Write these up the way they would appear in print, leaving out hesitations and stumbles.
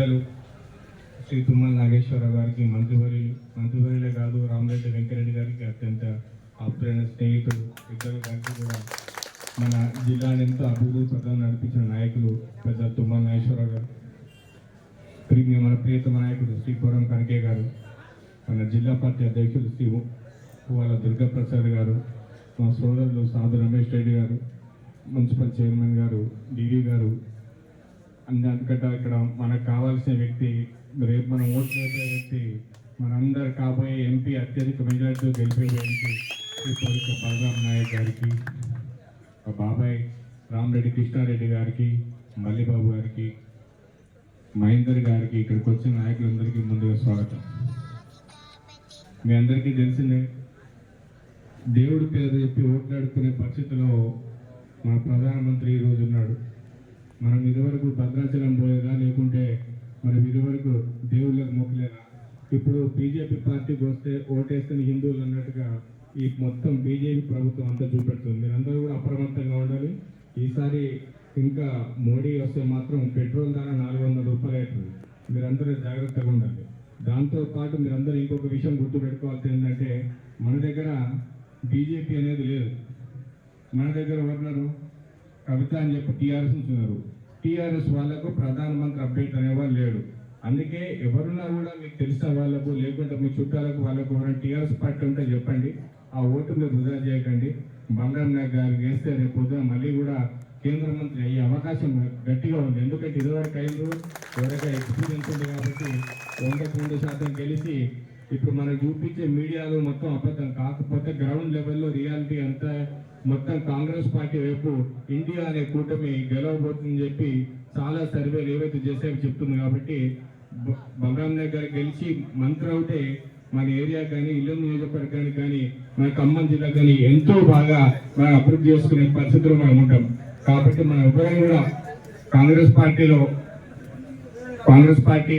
పెద్దలు శ్రీ తుమ్మల నాగేశ్వరరావు గారికి, మంత్రివర్యులే కాదు రామరెడ్డి వెంకరెడ్డి గారికి అత్యంత ఆప్తులైన స్నేహితులు ఇద్దరు గారికి కూడా మన జిల్లాని ఎంతో అభివృద్ధి పథకం నడిపించిన నాయకులు పెద్ద తుమ్మల నాగేశ్వరరావు గారు, మన ప్రియతమ నాయకుడు శ్రీ కోరం కనకే గారు, మన జిల్లా పార్టీ అధ్యక్షులు శ్రీ పువ్వాల దుర్గాప్రసాద్ గారు, మా సోదరులు సాధు రమేష్ రెడ్డి గారు, మున్సిపల్ చైర్మన్ గారు, డీడీ గారు, అందుకంటే ఇక్కడ మనకు కావాల్సిన వ్యక్తి, రేపు మనం ఓట్లు వేసే వ్యక్తి, మనందరు కాబోయే ఎంపీ అత్యధిక మెజార్టీతో గెలిపే వ్యక్తి శ్రీ పొలిక బలరాం నాయక్ గారికి, బాబాయ్ రామరెడ్డి కృష్ణారెడ్డి గారికి, మల్లిబాబు గారికి, మహేందర్ గారికి, ఇక్కడికి వచ్చిన నాయకులందరికీ ముందుగా స్వాగతం. మీ అందరికీ తెలిసిందే, దేవుడి పేరు చెప్పి ఓట్లాడుకునే పరిస్థితిలో మన ప్రధానమంత్రి ఈరోజు ఉన్నాడు. మనం ఇదివరకు భద్రాచలం పోయేదా, లేకుంటే మనం ఇదివరకు దేవుళ్ళకు మొక్కలేదా? ఇప్పుడు బీజేపీ పార్టీకి వస్తే ఓటేస్తున్న హిందువులు అన్నట్టుగా ఈ మొత్తం బీజేపీ ప్రభుత్వం అంతా చూపెడుతుంది. మీరందరూ కూడా అప్రమత్తంగా ఉండాలి. ఈసారి ఇంకా మోడీ వస్తే మాత్రం పెట్రోల్ ధర 400 రూపాయలు అవుతుంది. మీరందరూ జాగ్రత్తగా ఉండాలి. దాంతోపాటు మీరందరూ ఇంకొక విషయం గుర్తుపెట్టుకోవాల్సి ఏంటంటే, మన దగ్గర బీజేపీ అనేది లేదు. మన దగ్గర ఎవరున్నారు? కవిత అని చెప్పి టీఆర్ఎస్ ఉన్నారు. టీఆర్ఎస్ వాళ్ళకు ప్రధానమంత్రి అప్డేట్ అనేవాళ్ళు లేడు. అందుకే ఎవరున్నా కూడా మీకు తెలిసిన వాళ్ళకు, లేకుంటే మీ చుట్టాలకు వాళ్ళకు ఎవరైనా టీఆర్ఎస్ పార్టీ ఉంటే చెప్పండి. ఆ ఓటు మీరు వృధా చేయకండి. బలరాం నాయక్ గారికి వేస్తే రేపు పొద్దున మళ్ళీ కూడా కేంద్ర మంత్రి అయ్యే అవకాశం గట్టిగా ఉంది. ఎందుకంటే ఇదివరకు అయింది, ఎవరైనా ఎక్స్పీరియన్స్ ఉంది కాబట్టి 100% గెలిచి ఇప్పుడు మనకు చూపించే మీడియాలో మొత్తం అబద్ధం. కాకపోతే గ్రౌండ్ లెవెల్లో రియాలిటీ అంతా మొత్తం కాంగ్రెస్ పార్టీ వైపు ఇండియా అనే కూటమి గెలవబోతుందని చెప్పి చాలా సర్వేలు ఏవైతే చేసేవి చెప్తుంది. కాబట్టి బలరాం నాయక్ గారు గెలిచి మంత్రి అవుతే మన ఏరియా కానీ, ఇల్లు నియోజకవర్గానికి కానీ, మన ఖమ్మం జిల్లా కానీ ఎంతో బాగా మనం అభివృద్ధి చేసుకునే పరిస్థితుల్లో మనం ఉంటాం. కాబట్టి మనం ఎవరైనా కూడా కాంగ్రెస్ పార్టీ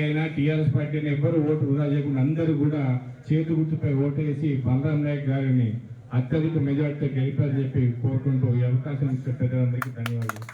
అయినా టీఆర్ఎస్ పార్టీ అయినా ఎవరు ఓటు వృధా చేయకుండా అందరూ కూడా చేతి గుర్తుపై ఓటేసి బలరాం నాయక్ గారిని అత్యధిక మెజార్టీతో గెలిపారని చెప్పి కోరుకుంటూ ఈ అవకాశం ఇచ్చే పెద్దలందరికీ ధన్యవాదాలు.